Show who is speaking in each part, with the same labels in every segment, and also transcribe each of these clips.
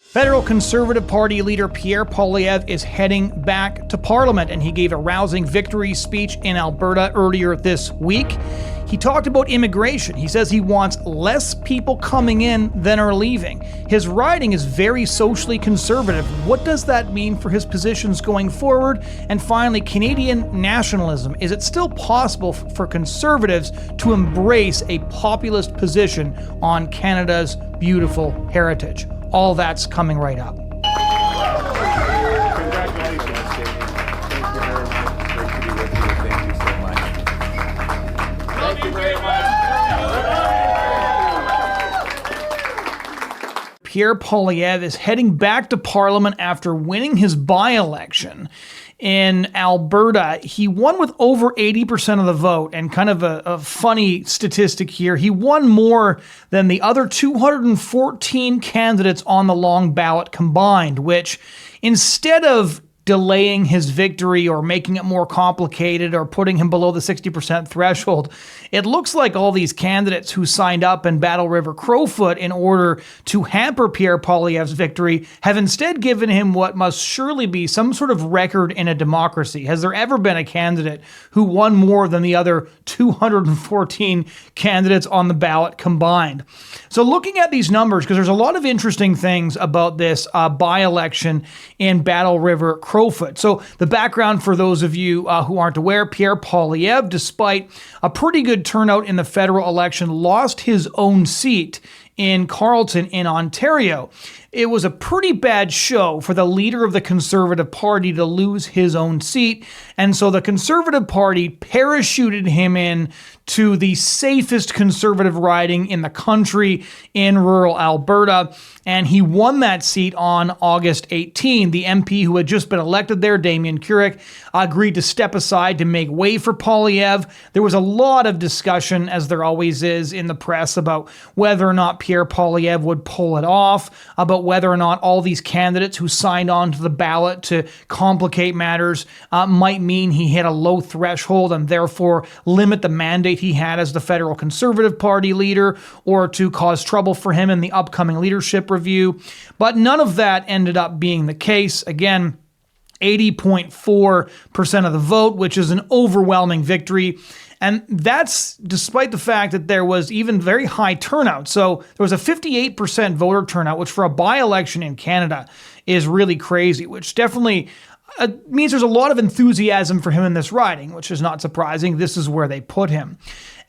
Speaker 1: Federal Conservative Party leader Pierre Poilievre is heading back to Parliament, and he gave a rousing victory speech in Alberta earlier this week. He talked about immigration. He says he wants less people coming in than are leaving. His riding is very socially conservative. What does that mean for his positions going forward? And finally, Canadian nationalism. Is it still possible for Conservatives to embrace a populist position on Canada's beautiful heritage? All that's coming right up.
Speaker 2: Congratulations, David. Thank you very much. Great to be with you. Thank you so much. Thank you very much.
Speaker 1: Pierre Poilievre is heading back to Parliament after winning his by-election. In Alberta, he won with over 80% of the vote, and kind of a funny statistic here, he won more than the other 214 candidates on the long ballot combined, which instead of delaying his victory or making it more complicated or putting him below the 60% threshold, it looks like all these candidates who signed up in Battle River Crowfoot in order to hamper Pierre Poilievre's victory have instead given him what must surely be some sort of record in a democracy. Has there ever been a candidate who won more than the other 214 candidates on the ballot combined? So looking at these numbers, because there's a lot of interesting things about this by-election in Battle River Crowfoot. So the background for those of you who aren't aware, Pierre Poilievre, despite a pretty good turnout in the federal election, lost his own seat in Carleton in Ontario. It was a pretty bad show for the leader of the Conservative Party to lose his own seat, and so the Conservative Party parachuted him in to the safest Conservative riding in the country in rural Alberta, and he won that seat on August 18. The MP who had just been elected there, Damien Curic, agreed to step aside to make way for Poilievre. There was a lot of discussion, as there always is in the press, about whether or not Pierre Poilievre would pull it off, about whether or not all these candidates who signed on to the ballot to complicate matters might mean he hit a low threshold and therefore limit the mandate he had as the federal Conservative Party leader, or to cause trouble for him in the upcoming leadership review. But none of that ended up being the case. Again, 80.4% of the vote, which is an overwhelming victory. And that's despite the fact that there was even very high turnout. So there was a 58% voter turnout, which for a by-election in Canada is really crazy, which definitely means there's a lot of enthusiasm for him in this riding, which is not surprising. This is where they put him.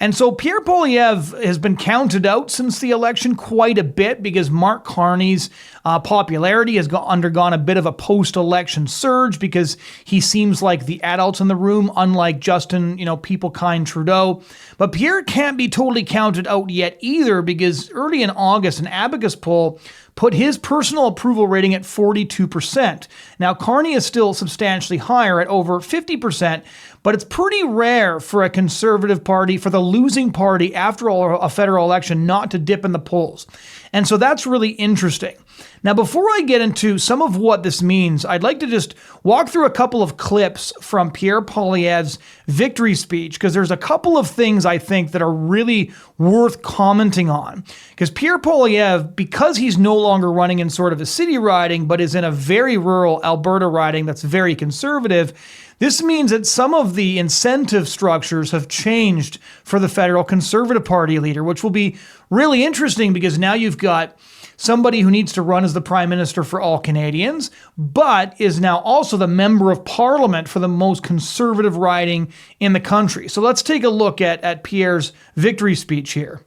Speaker 1: And so Pierre Poilievre has been counted out since the election quite a bit because Mark Carney's popularity has undergone a bit of a post-election surge because he seems like the adult in the room, unlike Justin, people-kind Trudeau. But Pierre can't be totally counted out yet either because early in August, an Abacus poll put his personal approval rating at 42%. Now, Carney is still substantially higher at over 50%, but it's pretty rare for a Conservative Party, for the losing party after a federal election, not to dip in the polls. And so that's really interesting. Now, before I get into some of what this means, I'd like to just walk through a couple of clips from Pierre Poilievre's victory speech, because there's a couple of things I think that are really worth commenting on. Because Pierre Poilievre, because he's no longer running in sort of a city riding, but is in a very rural Alberta riding that's very conservative, this means that some of the incentive structures have changed for the federal Conservative Party leader, which will be really interesting because now you've got somebody who needs to run as the Prime Minister for all Canadians, but is now also the Member of Parliament for the most conservative riding in the country. So let's take a look at Pierre's victory speech here.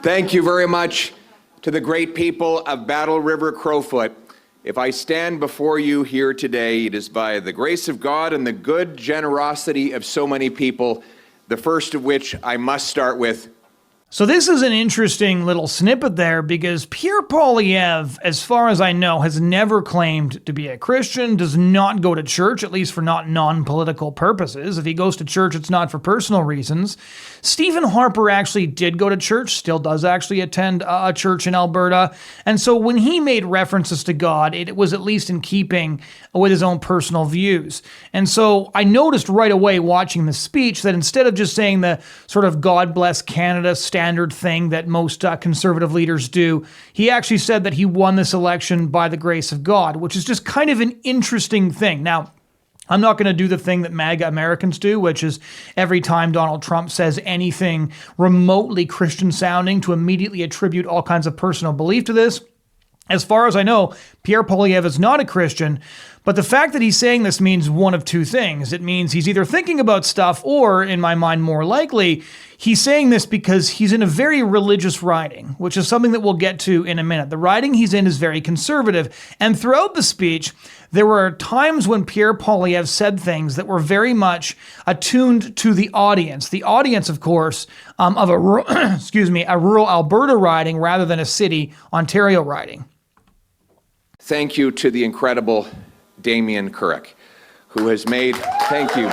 Speaker 2: Thank you very much to the great people of Battle River Crowfoot. If I stand before you here today, it is by the grace of God and the good generosity of so many people, the first of which I must start with
Speaker 1: So this is an interesting little snippet there because Pierre Poilievre, as far as I know, has never claimed to be a Christian, does not go to church, at least for not non-political purposes. If he goes to church, it's not for personal reasons. Stephen Harper actually did go to church, still does actually attend a church in Alberta. And so when he made references to God, it was at least in keeping with his own personal views. And so I noticed right away watching the speech that instead of just saying the sort of God bless Canada standard thing that most conservative leaders do, he actually said that he won this election by the grace of God, which is just kind of an interesting thing. Now, I'm not going to do the thing that MAGA Americans do, which is every time Donald Trump says anything remotely Christian sounding to immediately attribute all kinds of personal belief to this. As far as I know, Pierre Poilievre is not a Christian, but the fact that he's saying this means one of two things. It means he's either thinking about stuff or, in my mind more likely, he's saying this because he's in a very religious riding, which is something that we'll get to in a minute. The riding he's in is very conservative, and throughout the speech, there were times when Pierre Poilievre said things that were very much attuned to the audience. The audience, of course, of a rural Alberta riding rather than a city Ontario riding.
Speaker 2: Thank you to the incredible Damien Couric, who has made, thank you.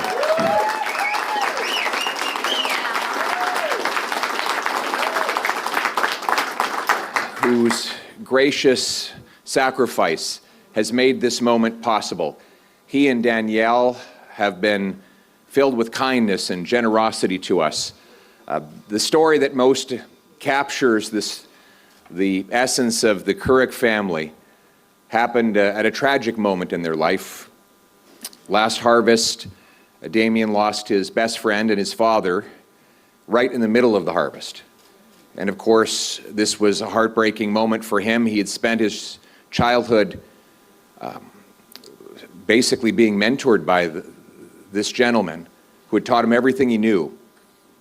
Speaker 2: Whose gracious sacrifice has made this moment possible. He and Danielle have been filled with kindness and generosity to us. The story that most captures the essence of the Couric family happened at a tragic moment in their life. Last harvest, Damien lost his best friend and his father right in the middle of the harvest. And of course, this was a heartbreaking moment for him. He had spent his childhood basically being mentored by this gentleman who had taught him everything he knew.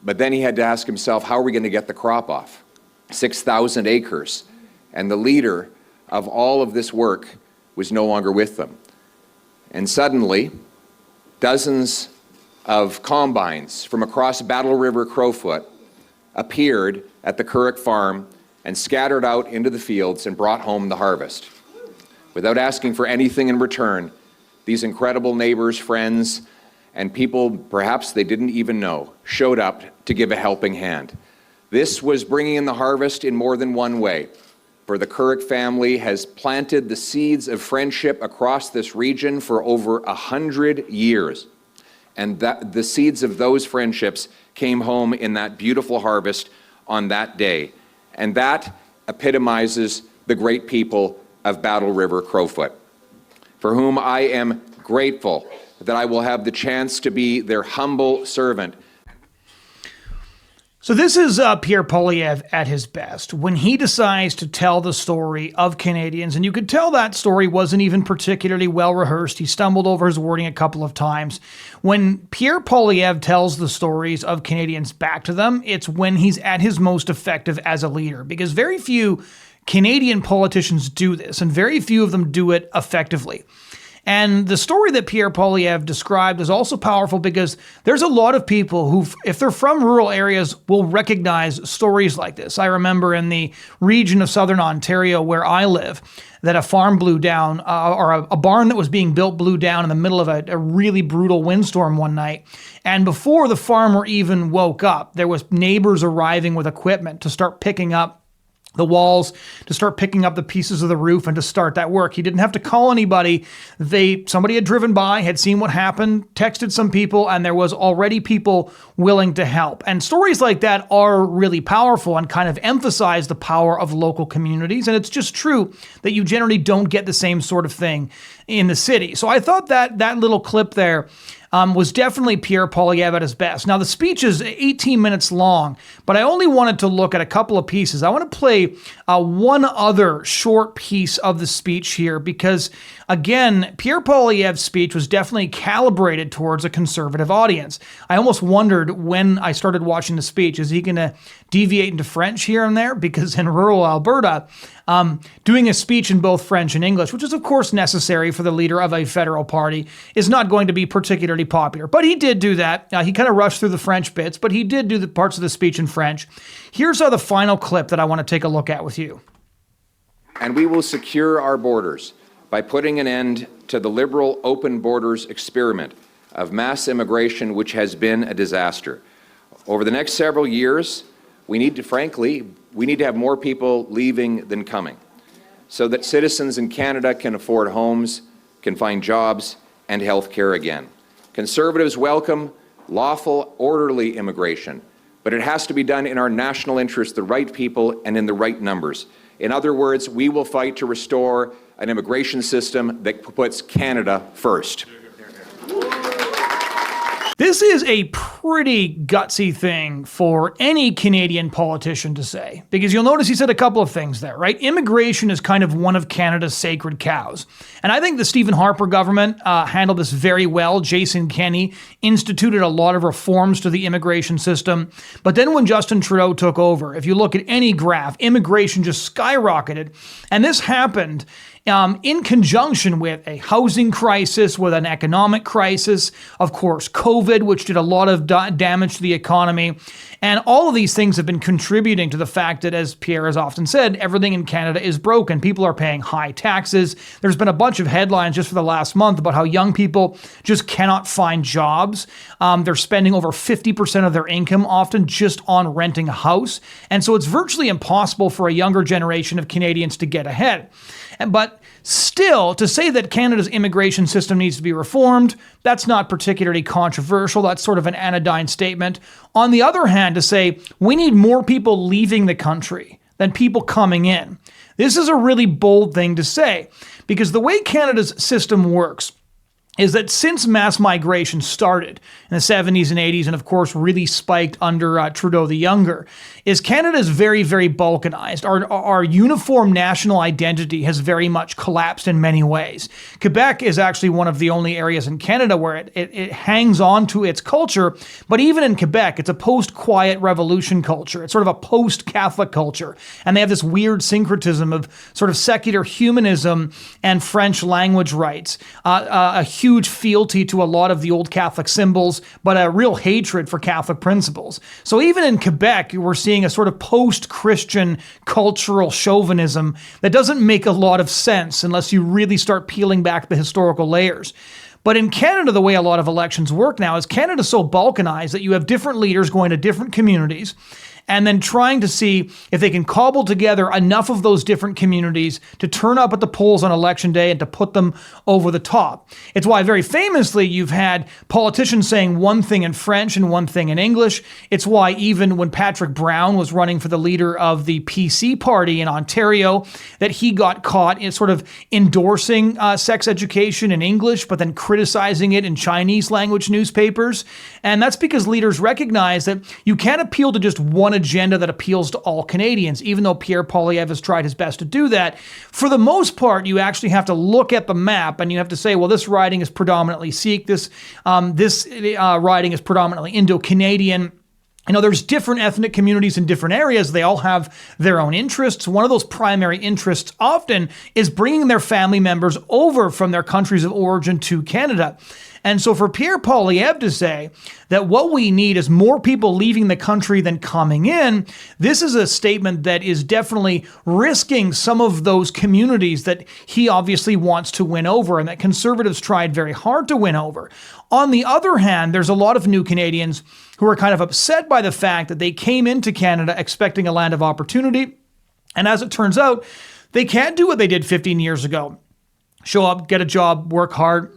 Speaker 2: But then he had to ask himself, how are we going to get the crop off? 6,000 acres. And the leader of all of this work was no longer with them. And suddenly, dozens of combines from across Battle River Crowfoot appeared at the Couric farm and scattered out into the fields and brought home the harvest. Without asking for anything in return, these incredible neighbors, friends, and people perhaps they didn't even know showed up to give a helping hand. This was bringing in the harvest in more than one way. For the Couric family has planted the seeds of friendship across this region for over 100 years. And the seeds of those friendships came home in that beautiful harvest on that day. And that epitomizes the great people of Battle River Crowfoot, for whom I am grateful that I will have the chance to be their humble servant.
Speaker 1: So this is Pierre Poilievre at his best, when he decides to tell the story of Canadians, and you could tell that story wasn't even particularly well rehearsed. He stumbled over his wording a couple of times. When Pierre Poilievre tells the stories of Canadians back to them, it's when he's at his most effective as a leader, because very few Canadian politicians do this, and very few of them do it effectively. And the story that Pierre Poilievre described is also powerful because there's a lot of people who, if they're from rural areas, will recognize stories like this. I remember in the region of southern Ontario where I live, that a farm blew down, or a barn that was being built blew down in the middle of a really brutal windstorm one night. And before the farmer even woke up, there was neighbors arriving with equipment to start picking up the walls, to start picking up the pieces of the roof and to start that work. He didn't have to call anybody. Somebody had driven by, had seen what happened, texted some people, and there was already people willing to help. And stories like that are really powerful and kind of emphasize the power of local communities. And it's just true that you generally don't get the same sort of thing in the city. So I thought that little clip there was definitely Pierre Poilievre at his best. Now, the speech is 18 minutes long, but I only wanted to look at a couple of pieces. I want to play one other short piece of the speech here because, again, Pierre Poilievre's speech was definitely calibrated towards a conservative audience. I almost wondered when I started watching the speech, is he going to deviate into French here and there? Because in rural Alberta, doing a speech in both French and English, which is of course necessary for the leader of a federal party, is not going to be particularly pretty popular. But he did do that. He kind of rushed through the French bits, but he did do the parts of the speech in French. Here's the final clip that I want to take a look at with you.
Speaker 2: And we will secure our borders by putting an end to the liberal open borders experiment of mass immigration, which has been a disaster. Over the next several years, we need to have more people leaving than coming, so that citizens in Canada can afford homes, can find jobs, and health care again. Conservatives welcome lawful, orderly immigration, but it has to be done in our national interest, the right people, and in the right numbers. In other words, we will fight to restore an immigration system that puts Canada first.
Speaker 1: This is a pretty gutsy thing for any Canadian politician to say, because you'll notice he said a couple of things there, right? Immigration is kind of one of Canada's sacred cows. And I think the Stephen Harper government handled this very well. Jason Kenney instituted a lot of reforms to the immigration system. But then when Justin Trudeau took over, if you look at any graph, immigration just skyrocketed. And this happened in conjunction with a housing crisis, with an economic crisis, of course, COVID, which did a lot of damage to the economy. And all of these things have been contributing to the fact that, as Pierre has often said, everything in Canada is broken. People are paying high taxes. There's been a bunch of headlines just for the last month about how young people just cannot find jobs. They're spending over 50% of their income often just on renting a house. And so it's virtually impossible for a younger generation of Canadians to get ahead. But still, to say that Canada's immigration system needs to be reformed, that's not particularly controversial. That's sort of an anodyne statement. On the other hand, to say we need more people leaving the country than people coming in, this is a really bold thing to say, because the way Canada's system works is that since mass migration started in the 70s and 80s, and of course really spiked under Trudeau the Younger, is Canada is very, very balkanized. Our uniform national identity has very much collapsed in many ways. Quebec is actually one of the only areas in Canada where it hangs on to its culture, but even in Quebec, it's a post-Quiet Revolution culture. It's sort of a post-Catholic culture, and they have this weird syncretism of sort of secular humanism and French language rights, a huge fealty to a lot of the old Catholic symbols, but a real hatred for Catholic principles. So even in Quebec, we're seeing a sort of post-Christian cultural chauvinism that doesn't make a lot of sense unless you really start peeling back the historical layers. But in Canada, the way a lot of elections work now is Canada's so balkanized that you have different leaders going to different communities and then trying to see if they can cobble together enough of those different communities to turn up at the polls on election day and to put them over the top. It's why very famously you've had politicians saying one thing in French and one thing in English. It's why even when Patrick Brown was running for the leader of the PC party in Ontario, that he got caught in sort of endorsing sex education in English, but then criticizing it in Chinese language newspapers. And that's because leaders recognize that you can't appeal to just one agenda that appeals to all Canadians, even though Pierre Poilievre has tried his best to do that. For the most part, you actually have to look at the map and you have to say, well, this riding is predominantly Sikh, this riding is predominantly Indo-Canadian. You know, there's different ethnic communities in different areas. They all have their own interests. One of those primary interests often is bringing their family members over from their countries of origin to Canada. And so for Pierre Poilievre to say that what we need is more people leaving the country than coming in, this is a statement that is definitely risking some of those communities that he obviously wants to win over and that Conservatives tried very hard to win over. On the other hand, there's a lot of new Canadians who are kind of upset by the fact that they came into Canada expecting a land of opportunity. And as it turns out, they can't do what they did 15 years ago. Show up, get a job, work hard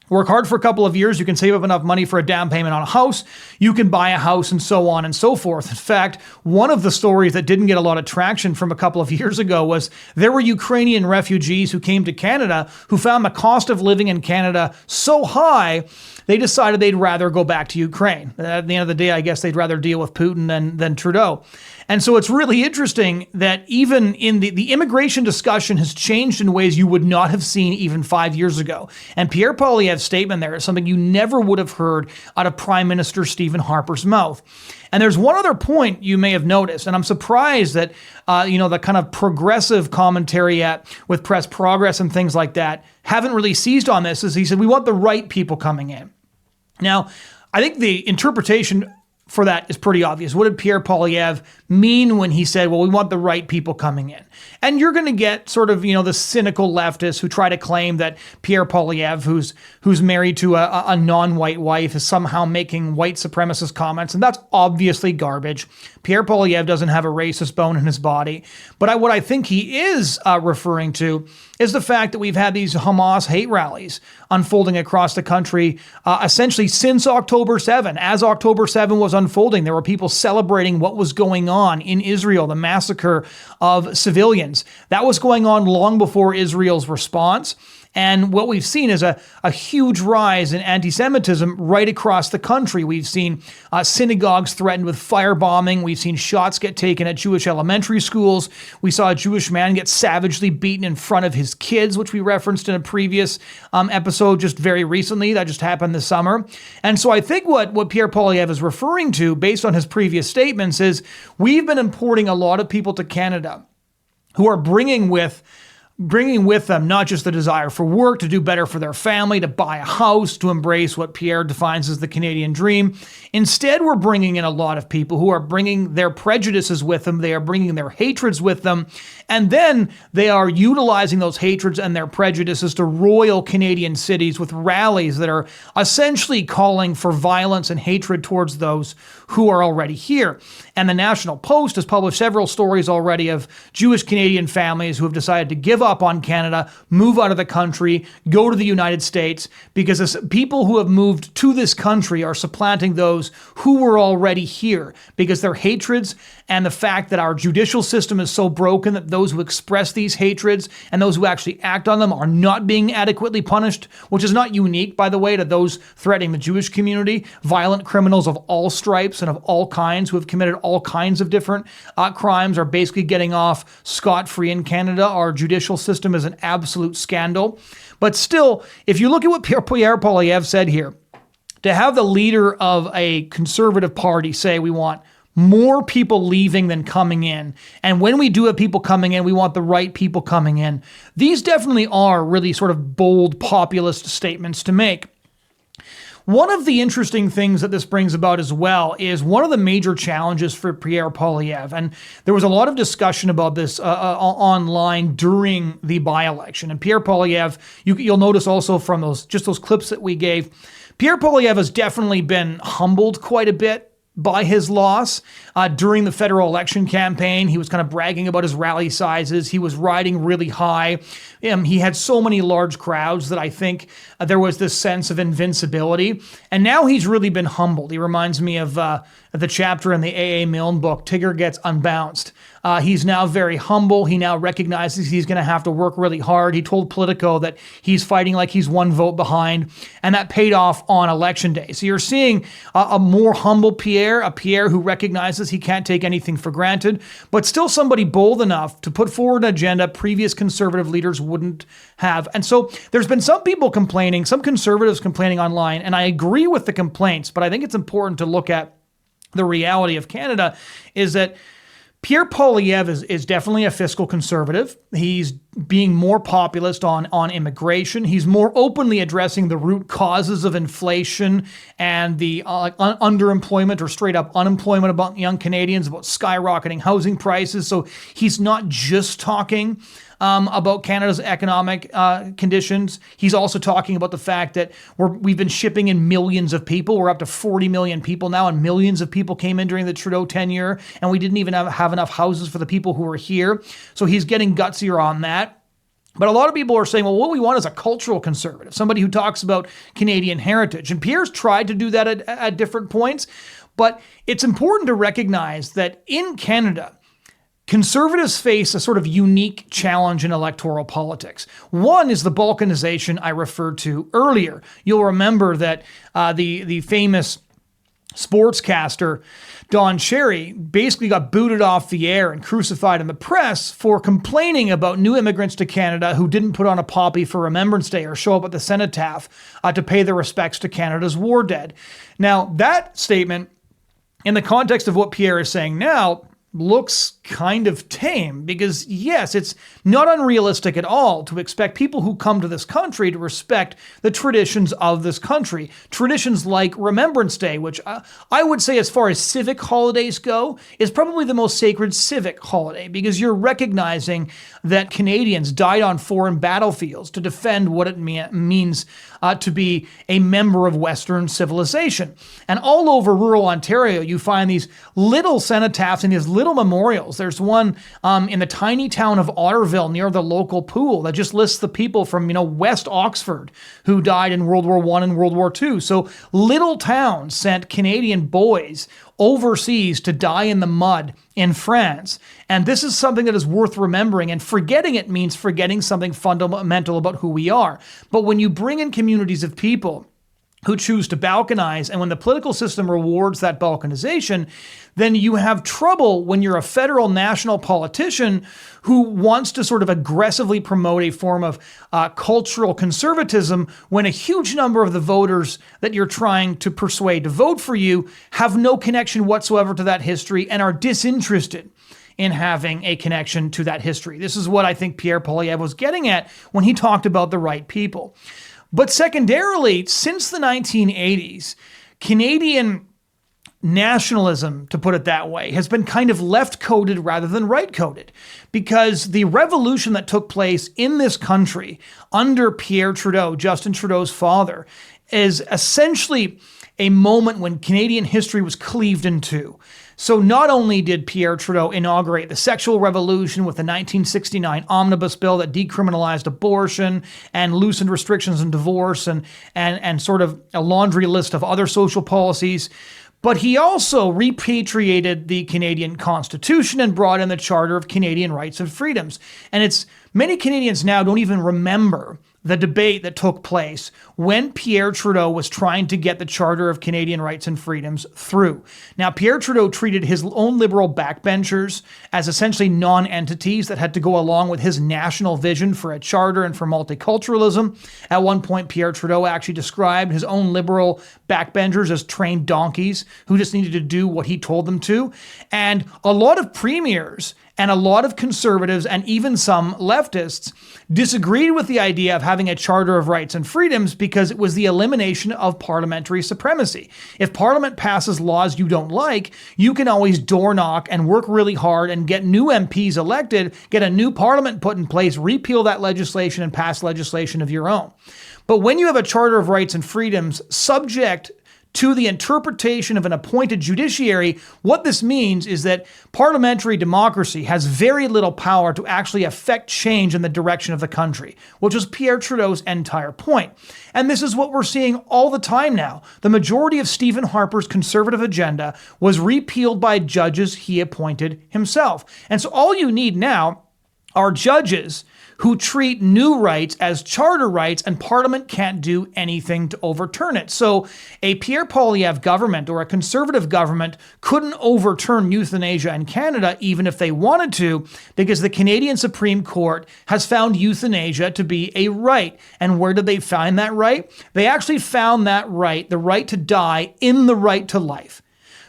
Speaker 1: for a couple of years. You can save up enough money for a down payment on a house. You can buy a house and so on and so forth. In fact, one of the stories that didn't get a lot of traction from a couple of years ago was there were Ukrainian refugees who came to Canada who found the cost of living in Canada so high, they decided they'd rather go back to Ukraine. At the end of the day, I guess they'd rather deal with Putin than Trudeau. And so it's really interesting that even in the immigration discussion has changed in ways you would not have seen even 5 years ago. And Pierre Poilievre's statement there is something you never would have heard out of Prime Minister Stephen Harper's mouth. And there's one other point you may have noticed, and I'm surprised that, the kind of progressive commentary with Press Progress and things like that haven't really seized on this, is he said, we want the right people coming in. Now, I think the interpretation for that is pretty obvious. What did Pierre Poilievre mean when he said, well, we want the right people coming in? And you're going to get sort of, the cynical leftists who try to claim that Pierre Poilievre, who's married to a non-white wife, is somehow making white supremacist comments. And that's obviously garbage. Pierre Poilievre doesn't have a racist bone in his body. But what I think he is referring to is the fact that we've had these Hamas hate rallies unfolding across the country essentially since October 7. As October 7 was unfolding, there were people celebrating what was going on in Israel, the massacre of civilians. That was going on long before Israel's response. And what we've seen is a huge rise in anti-Semitism right across the country. We've seen synagogues threatened with firebombing. We've seen shots get taken at Jewish elementary schools. We saw a Jewish man get savagely beaten in front of his kids, which we referenced in a previous episode just very recently. That just happened this summer. And so I think what Pierre Poilievre is referring to, based on his previous statements, is we've been importing a lot of people to Canada who are bringing with them not just the desire for work, to do better for their family, to buy a house, to embrace what Pierre defines as the Canadian dream. Instead, we're bringing in a lot of people who are bringing their prejudices with them. They are bringing their hatreds with them. And then they are utilizing those hatreds and their prejudices to roil Canadian cities with rallies that are essentially calling for violence and hatred towards those who are already here. And the National Post has published several stories already of Jewish Canadian families who have decided to give up on Canada, move out of the country, go to the United States, because people who have moved to this country are supplanting those who were already here, because their hatreds and the fact that our judicial system is so broken that those who express these hatreds and those who actually act on them are not being adequately punished, which is not unique, by the way, to those threatening the Jewish community. Violent criminals of all stripes and of all kinds who have committed all kinds of different crimes are basically getting off scot-free in Canada. Our judicial system is an absolute scandal. But still, if you look at what Pierre Poilievre said here, to have the leader of a conservative party say we want more people leaving than coming in, and when we do have people coming in, we want the right people coming in, these definitely are really sort of bold populist statements to make. One of the interesting things that this brings about as well is one of the major challenges for Pierre Poilievre, and there was a lot of discussion about this online during the by-election. And Pierre Poilievre, you'll notice also from those clips that we gave, Pierre Poilievre has definitely been humbled quite a bit by his loss. During the federal election campaign, he was kind of bragging about his rally sizes. He was riding really high. He had so many large crowds that I think there was this sense of invincibility. And now he's really been humbled. He reminds me of the chapter in the A.A. Milne book, Tigger Gets Unbounced. He's now very humble. He now recognizes he's going to have to work really hard. He told Politico that he's fighting like he's one vote behind, and that paid off on election day. So you're seeing a more humble Pierre, a Pierre who recognizes he can't take anything for granted, but still somebody bold enough to put forward an agenda previous conservative leaders wouldn't have. And so there's been some people complaining, some conservatives complaining online, and I agree with the complaints, but I think it's important to look at the reality of Canada is that Pierre Poilievre is definitely a fiscal conservative. He's being more populist on immigration. He's more openly addressing the root causes of inflation and the underemployment or straight up unemployment among young Canadians, about skyrocketing housing prices. So he's not just talking about Canada's economic conditions. He's also talking about the fact that we've been shipping in millions of people. We're up to 40 million people now, and millions of people came in during the Trudeau tenure, and we didn't even have enough houses for the people who were here. So he's getting gutsier on that. But a lot of people are saying, well, what we want is a cultural conservative, somebody who talks about Canadian heritage. And Pierre's tried to do that at different points. But it's important to recognize that in Canada, conservatives face a sort of unique challenge in electoral politics. One is the balkanization I referred to earlier. You'll remember that the famous sportscaster Don Cherry basically got booted off the air and crucified in the press for complaining about new immigrants to Canada who didn't put on a poppy for Remembrance Day or show up at the cenotaph to pay their respects to Canada's war dead. Now, that statement, in the context of what Pierre is saying now, looks kind of tame because, yes, it's not unrealistic at all to expect people who come to this country to respect the traditions of this country. Traditions like Remembrance Day, which I would say, as far as civic holidays go, is probably the most sacred civic holiday because you're recognizing that Canadians died on foreign battlefields to defend what it means to be a member of Western civilization. And all over rural Ontario, you find these little cenotaphs and these little memorials. There's one in the tiny town of Otterville near the local pool that just lists the people from, West Oxford who died in World War I and World War II. So little towns sent Canadian boys overseas to die in the mud in France. And this is something that is worth remembering, and forgetting it means forgetting something fundamental about who we are. But when you bring in communities of people who choose to balkanize, and when the political system rewards that balkanization, then you have trouble when you're a federal national politician who wants to sort of aggressively promote a form of cultural conservatism when a huge number of the voters that you're trying to persuade to vote for you have no connection whatsoever to that history and are disinterested in having a connection to that history. This is what I think Pierre Poilievre was getting at when he talked about the right people. But secondarily, since the 1980s, Canadian nationalism, to put it that way, has been kind of left-coded rather than right-coded, because the revolution that took place in this country under Pierre Trudeau, Justin Trudeau's father, is essentially a moment when Canadian history was cleaved in two. So not only did Pierre Trudeau inaugurate the sexual revolution with the 1969 omnibus bill that decriminalized abortion and loosened restrictions on divorce and sort of a laundry list of other social policies, but he also repatriated the Canadian Constitution and brought in the Charter of Canadian Rights and Freedoms. And many Canadians now don't even remember the debate that took place when Pierre Trudeau was trying to get the Charter of Canadian Rights and Freedoms through. Now, Pierre Trudeau treated his own liberal backbenchers as essentially non-entities that had to go along with his national vision for a charter and for multiculturalism. At one point, Pierre Trudeau actually described his own liberal backbenchers as trained donkeys who just needed to do what he told them to. And a lot of premiers and a lot of conservatives and even some leftists disagreed with the idea of having a Charter of Rights and Freedoms because it was the elimination of parliamentary supremacy. If Parliament passes laws you don't like, you can always door knock and work really hard and get new MPs elected, get a new Parliament put in place, repeal that legislation and pass legislation of your own. But when you have a Charter of Rights and Freedoms subject to the interpretation of an appointed judiciary, what this means is that parliamentary democracy has very little power to actually affect change in the direction of the country, which was Pierre Trudeau's entire point. And this is what we're seeing all the time now. The majority of Stephen Harper's conservative agenda was repealed by judges he appointed himself. And so all you need now are judges who treat new rights as charter rights, and Parliament can't do anything to overturn it. So a Pierre Poilievre government or a conservative government couldn't overturn euthanasia in Canada even if they wanted to, because the Canadian Supreme Court has found euthanasia to be a right. And where did they find that right? They actually found that right, the right to die, in the right to life.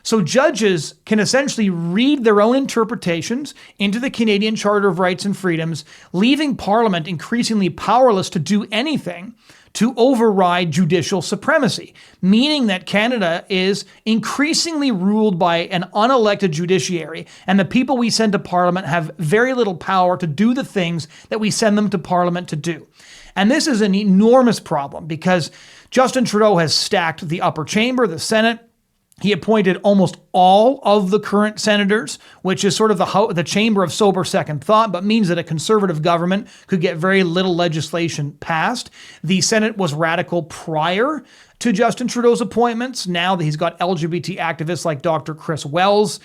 Speaker 1: So judges can essentially read their own interpretations into the Canadian Charter of Rights and Freedoms, leaving Parliament increasingly powerless to do anything to override judicial supremacy, meaning that Canada is increasingly ruled by an unelected judiciary, and the people we send to Parliament have very little power to do the things that we send them to Parliament to do. And this is an enormous problem because Justin Trudeau has stacked the upper chamber, the Senate. He appointed almost all of the current senators, which is sort of the chamber of sober second thought, but means that a conservative government could get very little legislation passed. The Senate was radical prior to Justin Trudeau's appointments. Now that he's got LGBT activists like Dr. Chris Wells,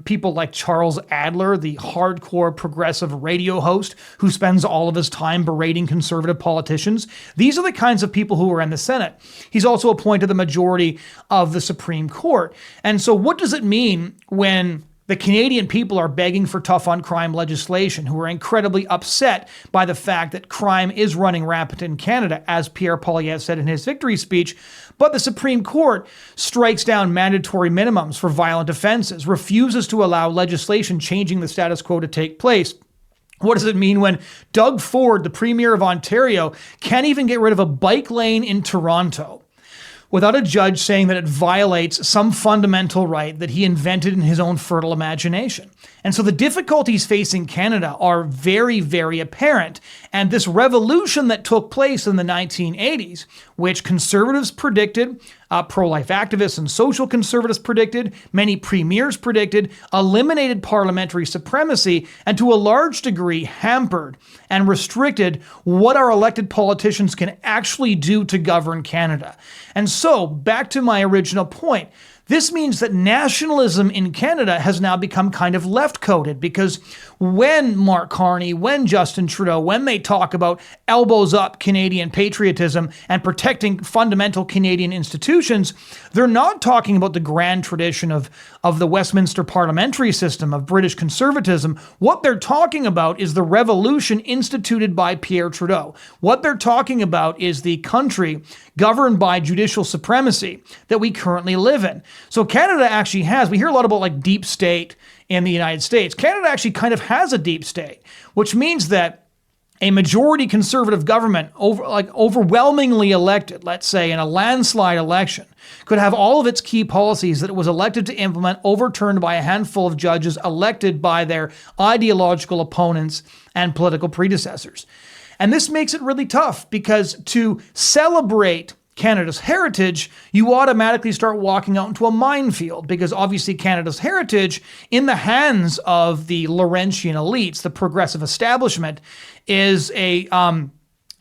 Speaker 1: people like Charles Adler, the hardcore progressive radio host who spends all of his time berating conservative politicians. These are the kinds of people who are in the Senate. He's also appointed the majority of the Supreme Court. And so what does it mean when The Canadian people are begging for tough on crime legislation, who are incredibly upset by the fact that crime is running rampant in Canada, as Pierre Poilievre said in his victory speech. But the Supreme Court strikes down mandatory minimums for violent offenses, refuses to allow legislation changing the status quo to take place. What does it mean when Doug Ford, the Premier of Ontario, can't even get rid of a bike lane in Toronto without a judge saying that it violates some fundamental right that he invented in his own fertile imagination? And so the difficulties facing Canada are very, very apparent. And this revolution that took place in the 1980s, which conservatives predicted, pro-life activists and social conservatives predicted, many premiers predicted, eliminated parliamentary supremacy and to a large degree hampered and restricted what our elected politicians can actually do to govern Canada. And so, back to my original point, this means that nationalism in Canada has now become kind of left-coded, because when Mark Carney, when Justin Trudeau, when they talk about elbows up Canadian patriotism and protecting fundamental Canadian institutions, they're not talking about the grand tradition of the Westminster parliamentary system, of British conservatism. What they're talking about is the revolution instituted by Pierre Trudeau. What they're talking about is the country governed by judicial supremacy that we currently live in. So Canada actually has, we hear a lot about like deep state in the United States. Canada actually kind of has a deep state, which means that a majority conservative government, overwhelmingly elected, let's say in a landslide election, could have all of its key policies that it was elected to implement overturned by a handful of judges elected by their ideological opponents and political predecessors. And this makes it really tough, because to celebrate Canada's heritage, you automatically start walking out into a minefield, because obviously Canada's heritage, in the hands of the Laurentian elites, the progressive establishment, is a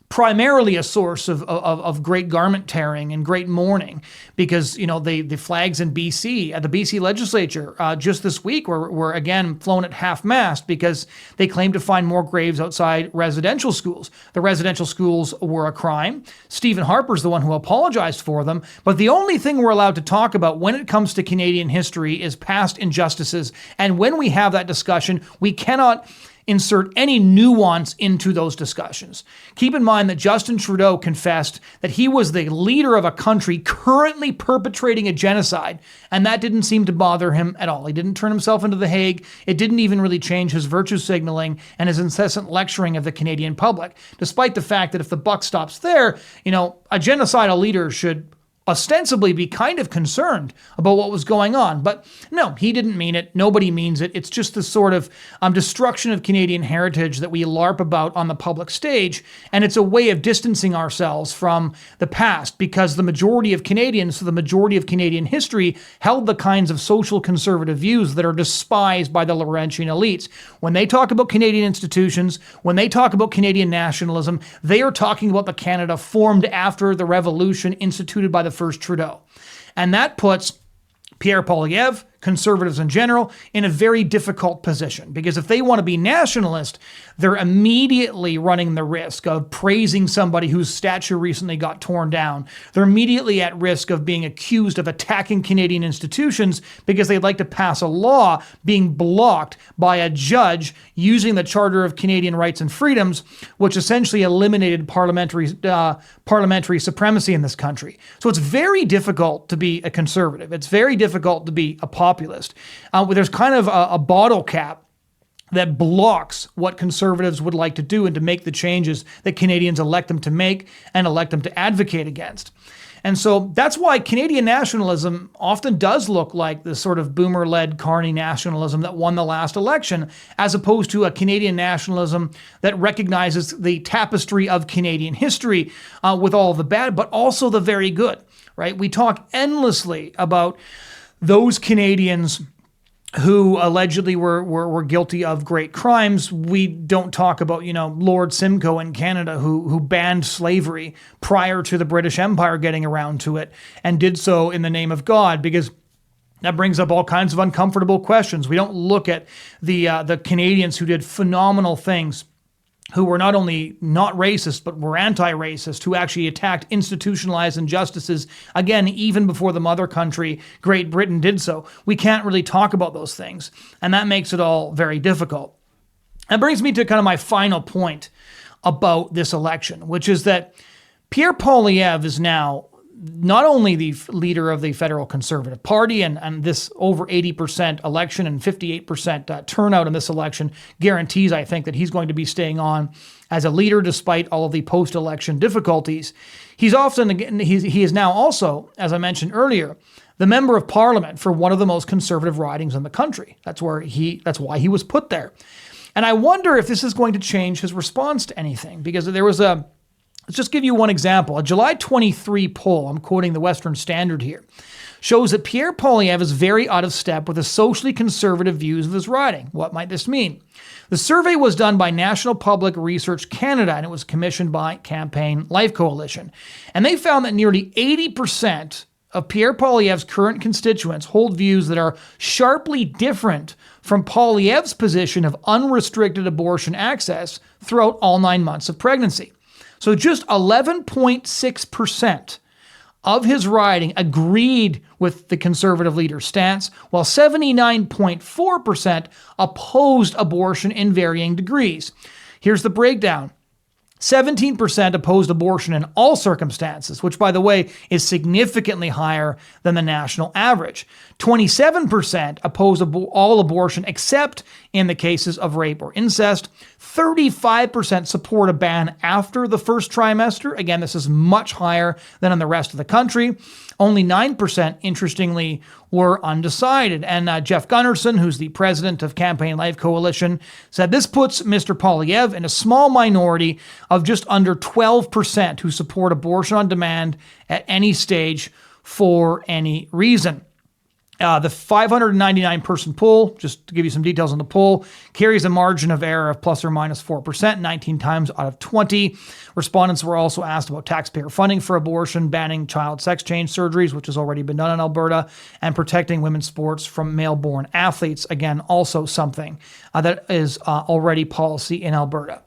Speaker 1: primarily a source of great garment tearing and great mourning, because, you know, the flags in BC, at the BC legislature just this week were again flown at half-mast because they claimed to find more graves outside residential schools. The residential schools were a crime. Stephen Harper's the one who apologized for them, but the only thing we're allowed to talk about when it comes to Canadian history is past injustices, and when we have that discussion, we cannot insert any nuance into those discussions. Keep in mind that Justin Trudeau confessed that he was the leader of a country currently perpetrating a genocide, and that didn't seem to bother him at all. He didn't turn himself into The Hague. It didn't even really change his virtue signaling and his incessant lecturing of the Canadian public, despite the fact that if the buck stops there, you know, a genocidal leader should ostensibly be kind of concerned about what was going on. But no, he didn't mean it. Nobody means it. It's just this sort of destruction of Canadian heritage that we LARP about on the public stage. And it's a way of distancing ourselves from the past, because the majority of Canadians, so the majority of Canadian history, held the kinds of social conservative views that are despised by the Laurentian elites. When they talk about Canadian institutions, when they talk about Canadian nationalism, they are talking about the Canada formed after the revolution instituted by the first Trudeau. And that puts Pierre Poilievre, conservatives in general, in a very difficult position, because if they want to be nationalist, they're immediately running the risk of praising somebody whose statue recently got torn down. They're immediately at risk of being accused of attacking Canadian institutions because they'd like to pass a law being blocked by a judge using the Charter of Canadian Rights and Freedoms, which essentially eliminated parliamentary supremacy in this country. So it's very difficult to be a conservative. It's very difficult to be a populist. There's kind of a bottle cap that blocks what conservatives would like to do and to make the changes that Canadians elect them to make and elect them to advocate against. And so that's why Canadian nationalism often does look like the sort of boomer-led Carney nationalism that won the last election, as opposed to a Canadian nationalism that recognizes the tapestry of Canadian history with all the bad, but also the very good, right? We talk endlessly about those Canadians who allegedly were guilty of great crimes. We don't talk about, you know, Lord Simcoe in Canada who banned slavery prior to the British Empire getting around to it, and did so in the name of God, because that brings up all kinds of uncomfortable questions. We don't look at the Canadians who did phenomenal things who were not only not racist, but were anti-racist, who actually attacked institutionalized injustices, again, even before the mother country, Great Britain, did so. We can't really talk about those things, and that makes it all very difficult. That brings me to kind of my final point about this election, which is that Pierre Poilievre is now not only the leader of the federal Conservative Party, and this over 80% election and 58% turnout in this election guarantees, I think, that he's going to be staying on as a leader despite all of the post-election difficulties. He is now also, as I mentioned earlier, the member of parliament for one of the most conservative ridings in the country. That's why he was put there. And I wonder if this is going to change his response to anything, because there was let's just give you one example. A July 23 poll, I'm quoting the Western Standard here, shows that Pierre Poilievre is very out of step with the socially conservative views of his riding. What might this mean? The survey was done by National Public Research Canada, and it was commissioned by Campaign Life Coalition. And they found that nearly 80% of Pierre Poilievre's current constituents hold views that are sharply different from Poilievre's position of unrestricted abortion access throughout all 9 months of pregnancy. So just 11.6% of his riding agreed with the conservative leader's stance, while 79.4% opposed abortion in varying degrees. Here's the breakdown. 17% opposed abortion in all circumstances, which, by the way, is significantly higher than the national average. 27% opposed all abortion except in the cases of rape or incest. 35% support a ban after the first trimester. Again, this is much higher than in the rest of the country. Only 9%, interestingly, were undecided. And Jeff Gunnarsson, who's the president of Campaign Life Coalition, said this puts Mr. Poilievre in a small minority of just under 12% who support abortion on demand at any stage for any reason. The 599-person poll, just to give you some details on the poll, carries a margin of error of plus or minus 4%, 19 times out of 20. Respondents were also asked about taxpayer funding for abortion, banning child sex change surgeries, which has already been done in Alberta, and protecting women's sports from male-born athletes. Again, also something that is already policy in Alberta.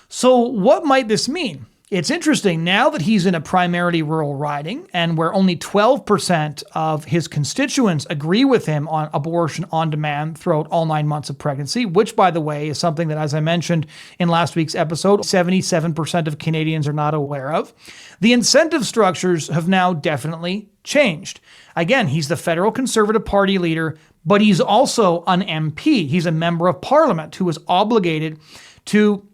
Speaker 1: So what might this mean? It's interesting now that he's in a primarily rural riding and where only 12% of his constituents agree with him on abortion on demand throughout all 9 months of pregnancy, which, by the way, is something that, as I mentioned in last week's episode, 77% of Canadians are not aware of. The incentive structures have now definitely changed. Again, he's the federal Conservative Party leader, but he's also an MP. He's a member of parliament who is obligated to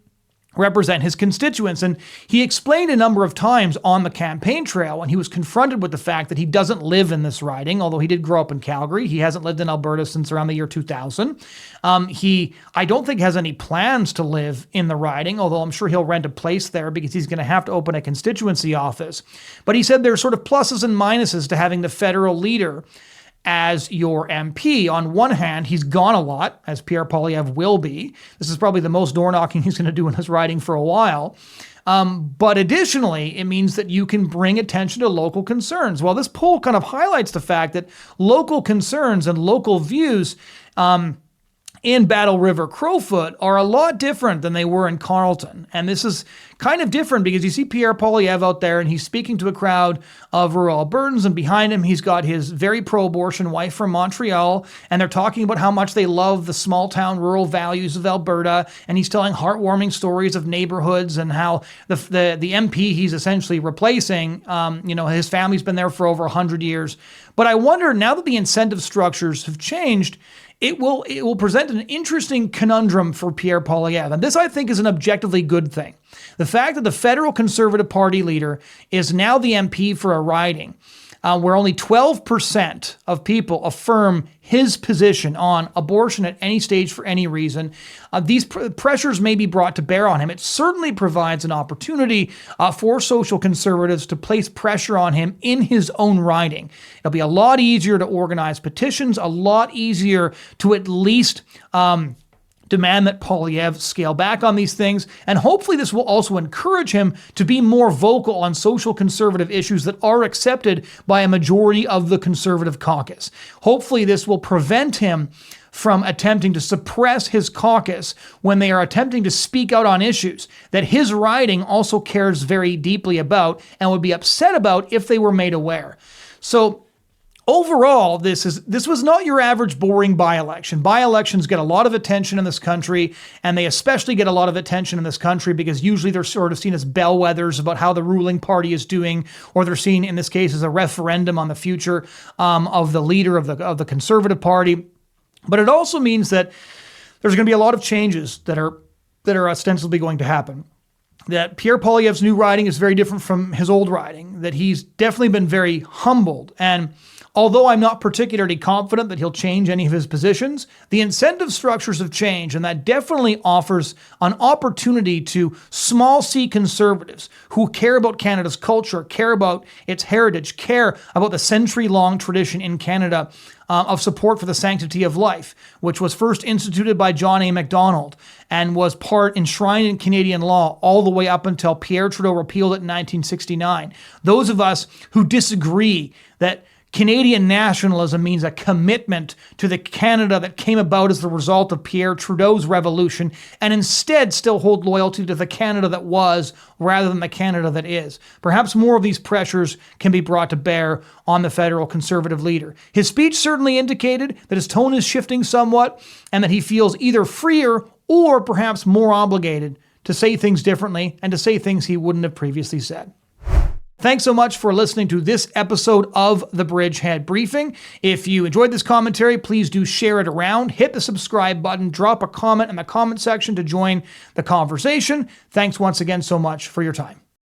Speaker 1: represent his constituents. And he explained a number of times on the campaign trail when he was confronted with the fact that he doesn't live in this riding, although he did grow up in Calgary. He hasn't lived in Alberta since around the year 2000. I don't think has any plans to live in the riding, although I'm sure he'll rent a place there because he's going to have to open a constituency office. But he said there's sort of pluses and minuses to having the federal leader as your MP. On one hand, he's gone a lot, as Pierre Poilievre will be. This is probably the most door knocking he's going to do in his riding for a while. But additionally, it means that you can bring attention to local concerns. Well, this poll kind of highlights the fact that local concerns and local views in Battle River Crowfoot are a lot different than they were in Carleton. And this is kind of different because you see Pierre Poilievre out there and he's speaking to a crowd of rural Albertans, and behind him he's got his very pro-abortion wife from Montreal, and they're talking about how much they love the small town rural values of Alberta, and he's telling heartwarming stories of neighborhoods and how the MP he's essentially replacing, his family's been there for over 100 years. But I wonder, now that the incentive structures have changed, it will present an interesting conundrum for Pierre Poilievre. And this, I think, is an objectively good thing. The fact that the federal Conservative Party leader is now the MP for a riding where only 12% of people affirm his position on abortion at any stage for any reason, these pressures may be brought to bear on him. It certainly provides an opportunity for social conservatives to place pressure on him in his own riding. It'll be a lot easier to organize petitions, a lot easier to at least demand that Poilievre scale back on these things, and hopefully this will also encourage him to be more vocal on social conservative issues that are accepted by a majority of the Conservative caucus. Hopefully this will prevent him from attempting to suppress his caucus when they are attempting to speak out on issues that his riding also cares very deeply about and would be upset about if they were made aware. So overall, this was not your average boring by-election. By-elections get a lot of attention in this country, and they especially get a lot of attention in this country because usually they're sort of seen as bellwethers about how the ruling party is doing, or they're seen in this case as a referendum on the future of the leader of the Conservative Party. But it also means that there's going to be a lot of changes that are ostensibly going to happen. That Pierre Poilievre's new riding is very different from his old riding, that he's definitely been very humbled. And although I'm not particularly confident that he'll change any of his positions, the incentive structures have changed, and that definitely offers an opportunity to small C conservatives who care about Canada's culture, care about its heritage, care about the century-long tradition in Canada of support for the sanctity of life, which was first instituted by John A. Macdonald and was enshrined in Canadian law all the way up until Pierre Trudeau repealed it in 1969. Those of us who disagree that Canadian nationalism means a commitment to the Canada that came about as the result of Pierre Trudeau's revolution, and instead still hold loyalty to the Canada that was rather than the Canada that is. Perhaps more of these pressures can be brought to bear on the federal Conservative leader. His speech certainly indicated that his tone is shifting somewhat and that he feels either freer or perhaps more obligated to say things differently and to say things he wouldn't have previously said. Thanks so much for listening to this episode of the Bridgehead Briefing. If you enjoyed this commentary, please do share it around, hit the subscribe button, drop a comment in the comment section to join the conversation. Thanks once again so much for your time.